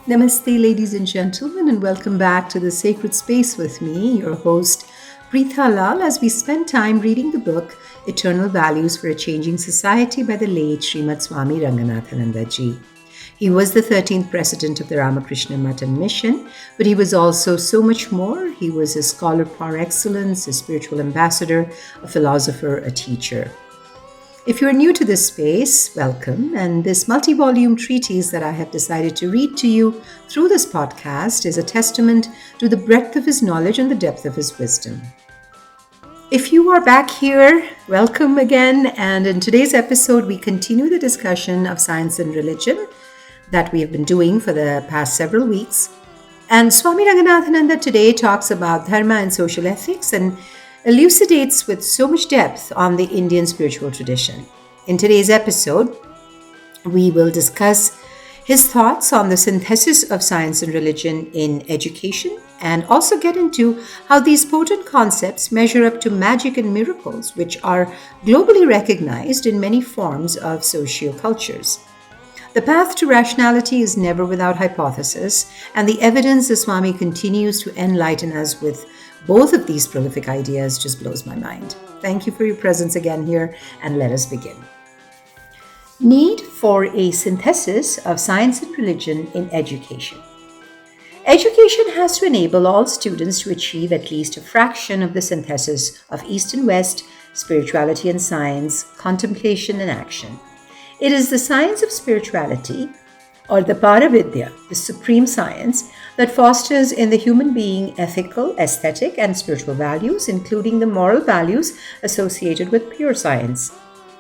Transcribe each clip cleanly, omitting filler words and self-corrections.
Namaste, ladies and gentlemen, and welcome back to the Sacred Space with me, your host, Preetha Lal, as we spend time reading the book Eternal Values for a Changing Society by the late Srimad Swami Ranganathananda ji. He was the 13th president of the Ramakrishna Math and Mission, but he was also so much more. He was a scholar par excellence, a spiritual ambassador, a philosopher, a teacher. If you're new to this space, welcome. And this multi-volume treatise that I have decided to read to you through this podcast is a testament to the breadth of his knowledge and the depth of his wisdom. If you are back here, welcome again. And in today's episode, we continue the discussion of science and religion that we have been doing for the past several weeks. And Swami Ranganathananda today talks about dharma and social ethics and elucidates with so much depth on the Indian spiritual tradition. In today's episode, we will discuss his thoughts on the synthesis of science and religion in education and also get into how these potent concepts measure up to magic and miracles, which are globally recognized in many forms of socio-cultures. The path to rationality is never without hypothesis, and the evidence the Swami continues to enlighten us with both of these prolific ideas just blows my mind. Thank you for your presence again here, and let us begin. Need for a synthesis of science and religion in education. Education has to enable all students to achieve at least a fraction of the synthesis of East and West, spirituality and science, contemplation and action. It is the science of spirituality, or the Paravidya, the supreme science, that fosters in the human being ethical, aesthetic, and spiritual values, including the moral values associated with pure science.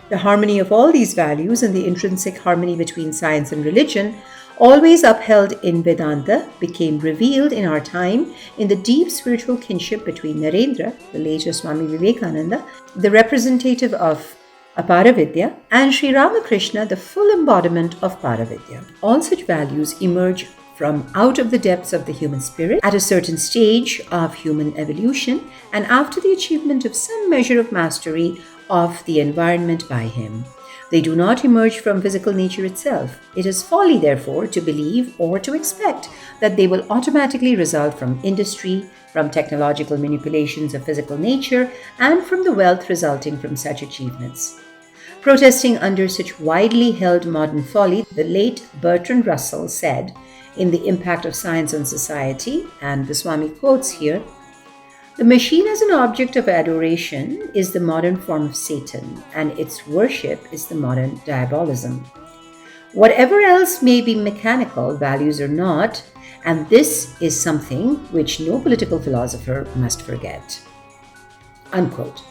The harmony of all these values and the intrinsic harmony between science and religion, always upheld in Vedanta, became revealed in our time in the deep spiritual kinship between Narendra, the later Swami Vivekananda, the representative of Aparavidya, and Sri Ramakrishna, the full embodiment of Paravidya. All such values emerge from out of the depths of the human spirit at a certain stage of human evolution and after the achievement of some measure of mastery of the environment by him. They do not emerge from physical nature itself. It is folly, therefore, to believe or to expect that they will automatically result from industry, from technological manipulations of physical nature, and from the wealth resulting from such achievements. Protesting under such widely held modern folly, the late Bertrand Russell said in The Impact of Science on Society, and the Swami quotes here, "The machine as an object of adoration is the modern form of Satan, and its worship is the modern diabolism. Whatever else may be mechanical, values are not, and this is something which no political philosopher must forget." Unquote.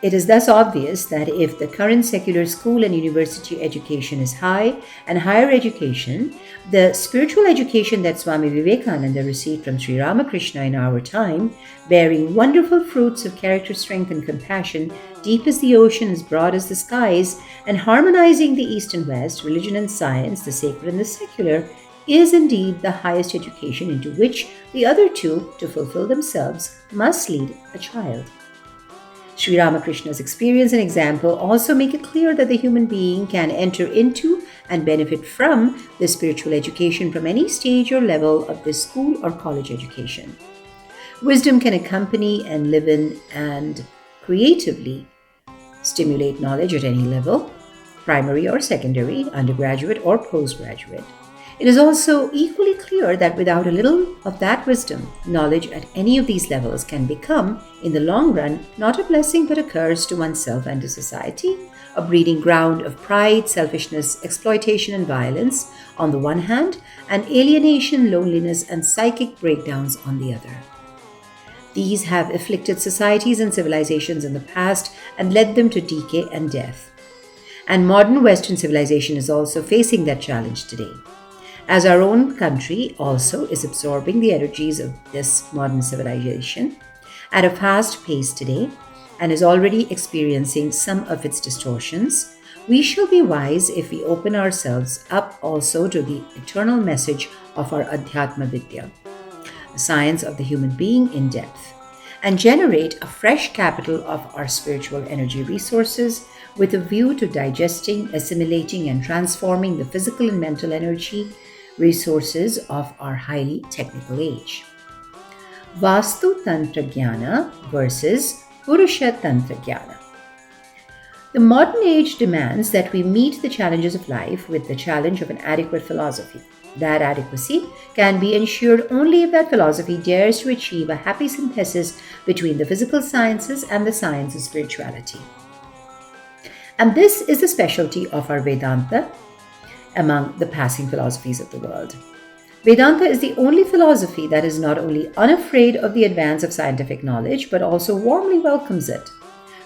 It is thus obvious that if the current secular school and university education is high and higher education, the spiritual education that Swami Vivekananda received from Sri Ramakrishna in our time, bearing wonderful fruits of character strength and compassion, deep as the ocean, as broad as the skies, and harmonizing the East and West, religion and science, the sacred and the secular, is indeed the highest education into which the other two, to fulfill themselves, must lead a child. Sri Ramakrishna's experience and example also make it clear that the human being can enter into and benefit from the spiritual education from any stage or level of the school or college education. Wisdom can accompany and live in and creatively stimulate knowledge at any level, primary or secondary, undergraduate or postgraduate. It is also equally clear that without a little of that wisdom, knowledge at any of these levels can become, in the long run, not a blessing but a curse to oneself and to society, a breeding ground of pride, selfishness, exploitation, and violence on the one hand, and alienation, loneliness, and psychic breakdowns on the other. These have afflicted societies and civilizations in the past and led them to decay and death. And modern Western civilization is also facing that challenge today, as our own country also is absorbing the energies of this modern civilization at a fast pace today and is already experiencing some of its distortions. We shall be wise if we open ourselves up also to the eternal message of our Adhyatma Vidya, the science of the human being in depth, and generate a fresh capital of our spiritual energy resources with a view to digesting, assimilating, and transforming the physical and mental energy resources of our highly technical age. Vastu Tantra Jnana versus Purusha Tantra Jnana. The modern age demands that we meet the challenges of life with the challenge of an adequate philosophy. That adequacy can be ensured only if that philosophy dares to achieve a happy synthesis between the physical sciences and the science of spirituality. And this is the specialty of our Vedanta among the passing philosophies of the world. Vedanta is the only philosophy that is not only unafraid of the advance of scientific knowledge, but also warmly welcomes it.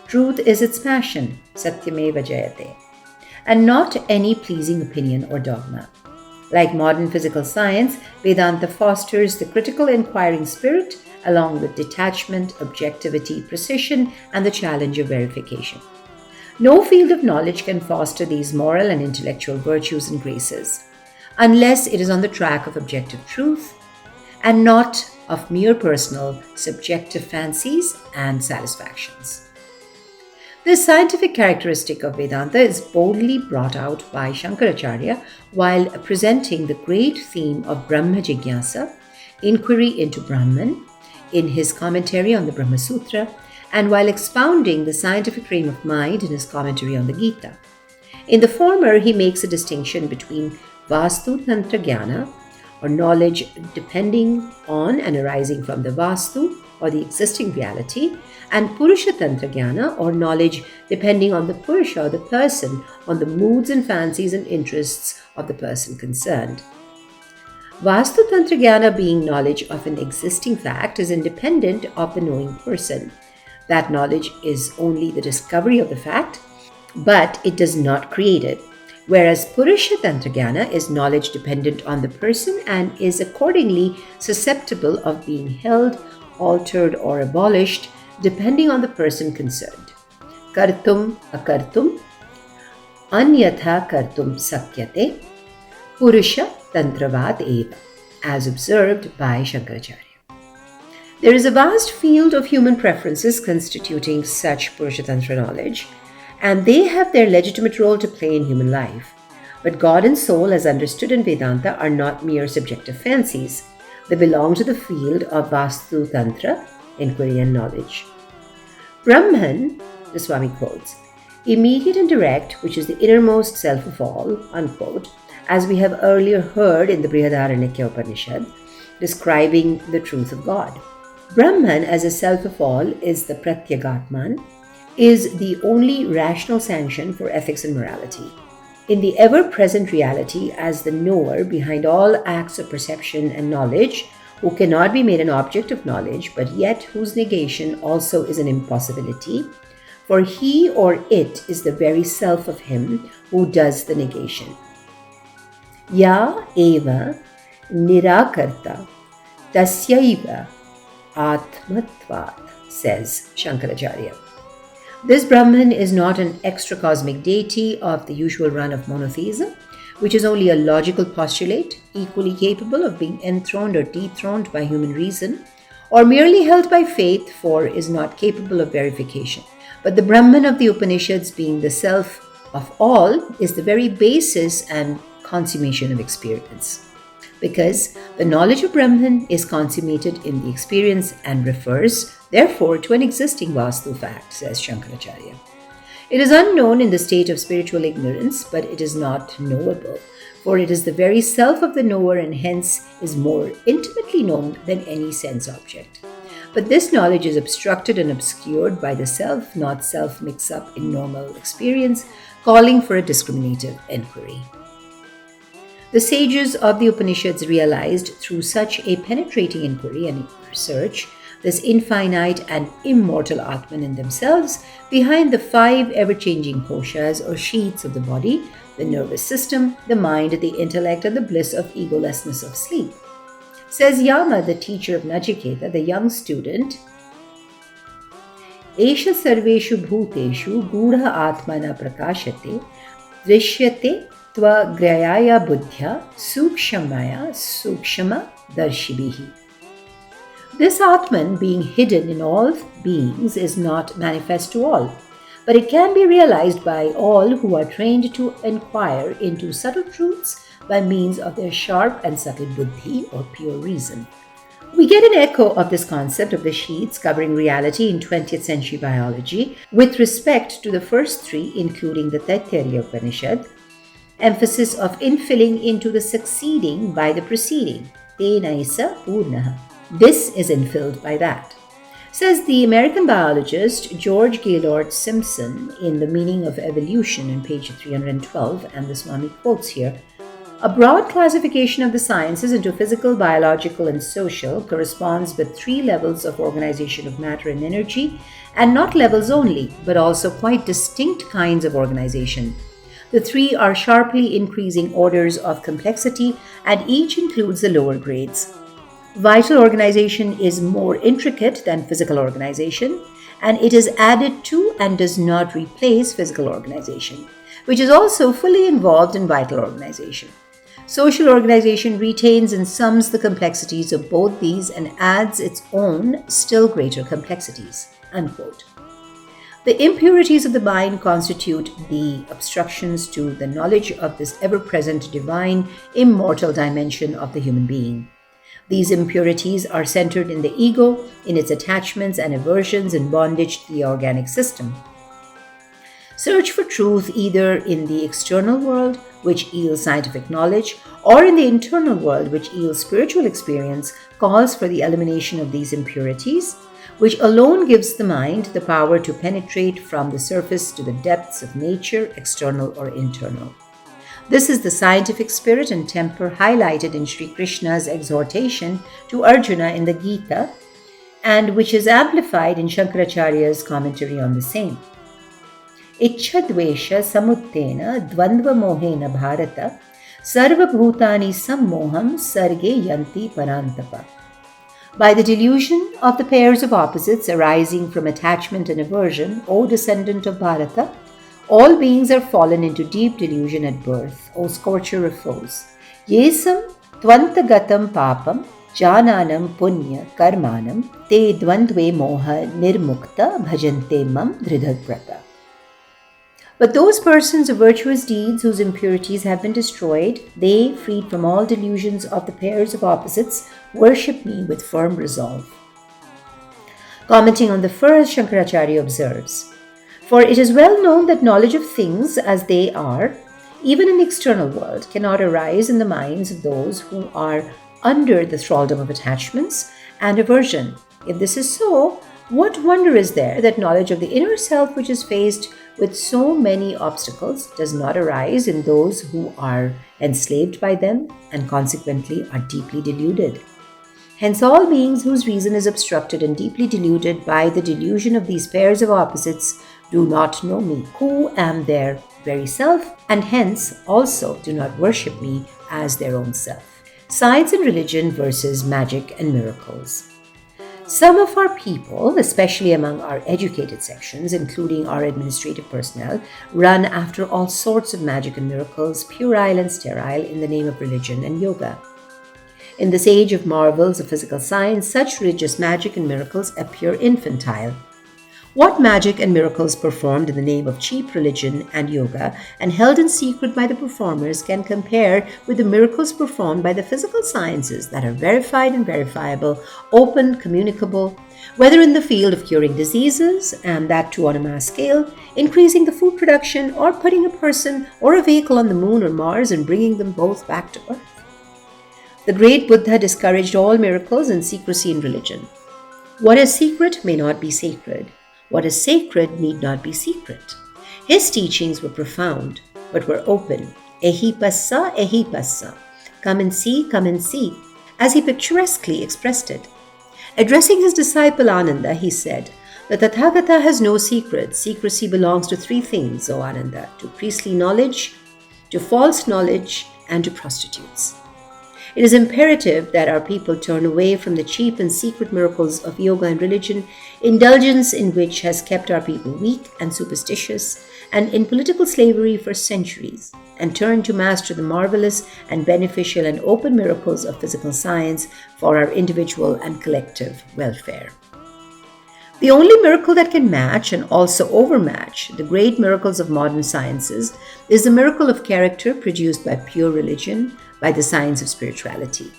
Truth is its passion, satyameva jayate, and not any pleasing opinion or dogma. Like modern physical science, Vedanta fosters the critical inquiring spirit along with detachment, objectivity, precision, and the challenge of verification. No field of knowledge can foster these moral and intellectual virtues and graces unless it is on the track of objective truth and not of mere personal, subjective fancies and satisfactions. This scientific characteristic of Vedanta is boldly brought out by Shankaracharya while presenting the great theme of Brahma Jigyasa, inquiry into Brahman, in his commentary on the Brahma Sutra, and while expounding the scientific frame of mind in his commentary on the Gita. In the former, he makes a distinction between Vastu Tantra Jnana, or knowledge depending on and arising from the Vastu, or the existing reality, and Purusha Tantra Jnana, or knowledge depending on the Purusha, or the person, on the moods and fancies and interests of the person concerned. Vastu Tantra Jnana, being knowledge of an existing fact, is independent of the knowing person. That knowledge is only the discovery of the fact, but it does not create it. Whereas Purusha Tantra Jnana is knowledge dependent on the person and is accordingly susceptible of being held, altered, or abolished depending on the person concerned. Kartum akartum, anyatha kartum sakyate, Purusha Tantravad eva, as observed by Shankaracharya. There is a vast field of human preferences constituting such Purusha Tantra knowledge, and they have their legitimate role to play in human life. But God and soul, as understood in Vedanta, are not mere subjective fancies. They belong to the field of Vastu Tantra, inquiry and knowledge. Brahman, the Swami quotes, immediate and direct, which is the innermost self of all, unquote, as we have earlier heard in the Brihadaranyaka Upanishad, describing the truth of God. Brahman, as a self of all, is the Pratyagatman, is the only rational sanction for ethics and morality. In the ever-present reality as the knower behind all acts of perception and knowledge, who cannot be made an object of knowledge, but yet whose negation also is an impossibility, for he or it is the very self of him who does the negation. Ya eva nirakarta tasyaiva atmatvat, says Shankaracharya. This Brahman is not an extra-cosmic deity of the usual run of monotheism, which is only a logical postulate, equally capable of being enthroned or dethroned by human reason, or merely held by faith, for is not capable of verification. But the Brahman of the Upanishads, being the self of all, is the very basis and consummation of experience. Because the knowledge of Brahman is consummated in the experience and refers, therefore, to an existing Vastu fact, says Shankaracharya. It is unknown in the state of spiritual ignorance, but it is not knowable, for it is the very self of the knower and hence is more intimately known than any sense object. But this knowledge is obstructed and obscured by the self, not self mix-up in normal experience, calling for a discriminative inquiry. The sages of the Upanishads realized through such a penetrating inquiry and research this infinite and immortal Atman in themselves behind the 5 ever-changing koshas or sheaths of the body, the nervous system, the mind, the intellect, and the bliss of egolessness of sleep. Says Yama, the teacher of Nachiketa, the young student, Esha sarveshu bhuteshu gudha atmana prakashate drishyate tva grayaya buddhya sukshamaya sukshama darshibihi. This Atman, being hidden in all beings, is not manifest to all, but it can be realized by all who are trained to inquire into subtle truths by means of their sharp and subtle buddhi or pure reason. We get an echo of this concept of the sheets covering reality in 20th century biology with respect to the first three, including the Taittiriya Upanishad, emphasis of infilling into the succeeding by the preceding. Tenaisa purnaha. This is infilled by that. Says the American biologist George Gaylord Simpson in The Meaning of Evolution on page 312, and the Swami quotes here, a broad classification of the sciences into physical, biological, and social corresponds with three levels of organization of matter and energy, and not levels only, but also quite distinct kinds of organization. The three are sharply increasing orders of complexity, and each includes the lower grades. Vital organization is more intricate than physical organization, and it is added to and does not replace physical organization, which is also fully involved in vital organization. Social organization retains and sums the complexities of both these and adds its own, still greater complexities. Unquote. The impurities of the mind constitute the obstructions to the knowledge of this ever-present divine, immortal dimension of the human being. These impurities are centered in the ego, in its attachments and aversions and bondage to the organic system. Search for truth either in the external world, which yields scientific knowledge, or in the internal world, which yields spiritual experience, calls for the elimination of these impurities, which alone gives the mind the power to penetrate from the surface to the depths of nature, external or internal. This is the scientific spirit and temper highlighted in Sri Krishna's exhortation to Arjuna in the Gita, and which is amplified in Shankaracharya's commentary on the same. Ichchadvesha samuttena dvandva mohena bharata sarva bhutani sammoham sarge yanti parantapa. By the delusion of the pairs of opposites arising from attachment and aversion, O descendant of Bharata, all beings are fallen into deep delusion at birth, O scorcher of foes. Yesam tvantagatam papam jananam punya karmanam te dvandve moha nirmukta bhajante mam dhridhaprata. But those persons of virtuous deeds whose impurities have been destroyed, they, freed from all delusions of the pairs of opposites, worship me with firm resolve. Commenting on the first, Shankaracharya observes, for it is well known that knowledge of things as they are, even in the external world, cannot arise in the minds of those who are under the thraldom of attachments and aversion. If this is so, what wonder is there that knowledge of the inner self, which is faced with so many obstacles, does not arise in those who are enslaved by them and consequently are deeply deluded? Hence, all beings whose reason is obstructed and deeply deluded by the delusion of these pairs of opposites do not know me, who am their very self, and hence also do not worship me as their own self. Science and religion versus magic and miracles. Some of our people, especially among our educated sections, including our administrative personnel, run after all sorts of magic and miracles, puerile and sterile, in the name of religion and yoga. In this age of marvels of physical science, such religious magic and miracles appear infantile. What magic and miracles performed in the name of cheap religion and yoga and held in secret by the performers can compare with the miracles performed by the physical sciences that are verified and verifiable, open, communicable, whether in the field of curing diseases, and that too on a mass scale, increasing the food production, or putting a person or a vehicle on the moon or Mars and bringing them both back to Earth. The great Buddha discouraged all miracles and secrecy in religion. What is secret may not be sacred. What is sacred need not be secret. His teachings were profound, but were open. Ehi passa, come and see, as he picturesquely expressed it. Addressing his disciple Ananda, he said, the Tathagata has no secret. Secrecy belongs to three things, O Ananda, to priestly knowledge, to false knowledge, and to prostitutes. It is imperative that our people turn away from the cheap and secret miracles of yoga and religion, indulgence in which has kept our people weak and superstitious and in political slavery for centuries, and turn to master the marvelous and beneficial and open miracles of physical science for our individual and collective welfare. The only miracle that can match and also overmatch the great miracles of modern sciences is the miracle of character produced by pure religion, by the science of spirituality.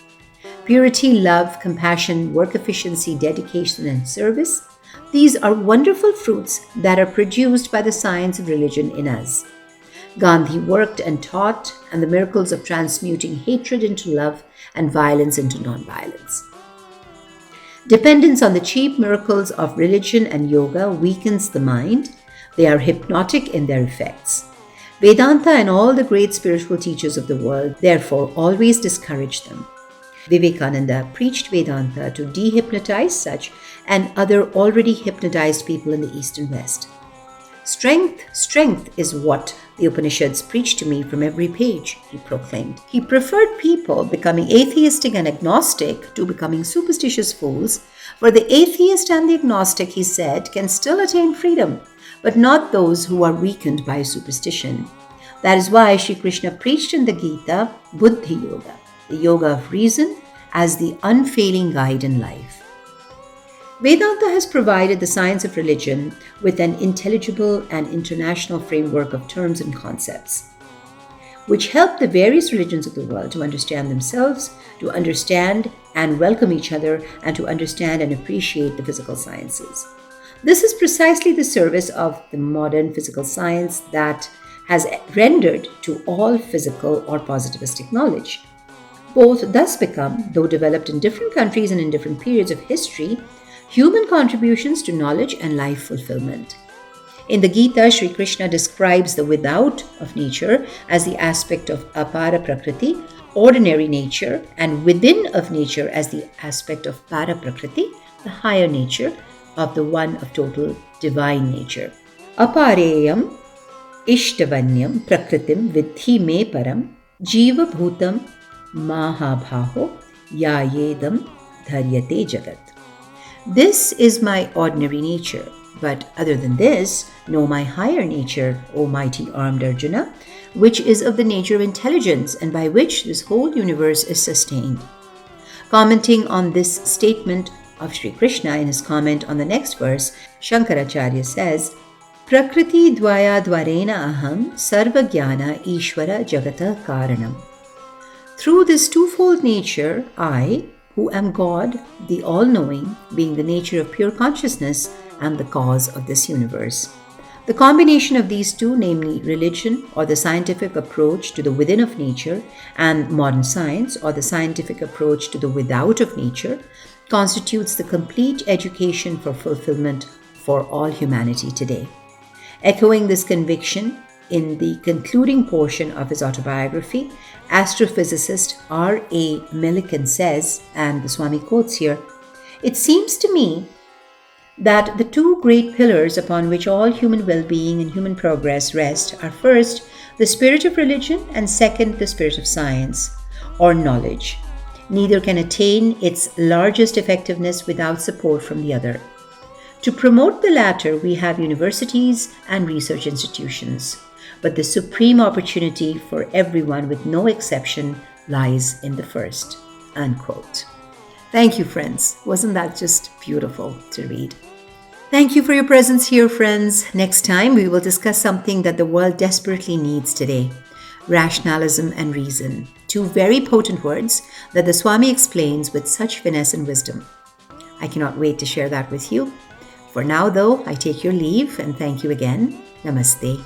Purity, love, compassion, work efficiency, dedication, and service, these are wonderful fruits that are produced by the science of religion in us. Gandhi worked and taught, and the miracles of transmuting hatred into love and violence into nonviolence. Dependence on the cheap miracles of religion and yoga weakens the mind. They are hypnotic in their effects. Vedanta and all the great spiritual teachers of the world, therefore, always discourage them. Vivekananda preached Vedanta to dehypnotize such and other already hypnotized people in the East and West. Strength, strength is what the Upanishads preach to me from every page, he proclaimed. He preferred people becoming atheistic and agnostic to becoming superstitious fools, for the atheist and the agnostic, he said, can still attain freedom, but not those who are weakened by superstition. That is why Sri Krishna preached in the Gita, Buddhi Yoga, the yoga of reason, as the unfailing guide in life. Vedanta has provided the science of religion with an intelligible and international framework of terms and concepts, which help the various religions of the world to understand themselves, to understand and welcome each other, and to understand and appreciate the physical sciences. This is precisely the service of the modern physical science that has rendered to all physical or positivistic knowledge. Both thus become, though developed in different countries and in different periods of history, human contributions to knowledge and life fulfillment. In the Gita, Sri Krishna describes the without of nature as the aspect of apara prakriti, ordinary nature, and within of nature as the aspect of para prakriti, the higher nature of the one of total divine nature. Apareyam ishtavanyam prakritim vidhi me param jiva bhutam mahabhaho yayedam dharyate jagat. This is my ordinary nature, but other than this, know my higher nature, O mighty armed Arjuna, which is of the nature of intelligence and by which this whole universe is sustained. Commenting on this statement of Sri Krishna in his comment on the next verse, Shankaracharya says, Prakriti dvaya dvarena aham sarva jnana ishvara jagata karanam. Through this twofold nature, I, who am God, the all-knowing, being the nature of pure consciousness and the cause of this universe. The combination of these two, namely religion or the scientific approach to the within of nature and modern science or the scientific approach to the without of nature, constitutes the complete education for fulfillment for all humanity today. Echoing this conviction, in the concluding portion of his autobiography, astrophysicist R.A. Millikan says, and the Swami quotes here, "It seems to me that the two great pillars upon which all human well-being and human progress rest are first, the spirit of religion, and second, the spirit of science, or knowledge. Neither can attain its largest effectiveness without support from the other. To promote the latter, we have universities and research institutions. But the supreme opportunity for everyone with no exception lies in the first." Unquote. Thank you, friends. Wasn't that just beautiful to read? Thank you for your presence here, friends. Next time, we will discuss something that the world desperately needs today: rationalism and reason. Two very potent words that the Swami explains with such finesse and wisdom. I cannot wait to share that with you. For now, though, I take your leave and thank you again. Namaste.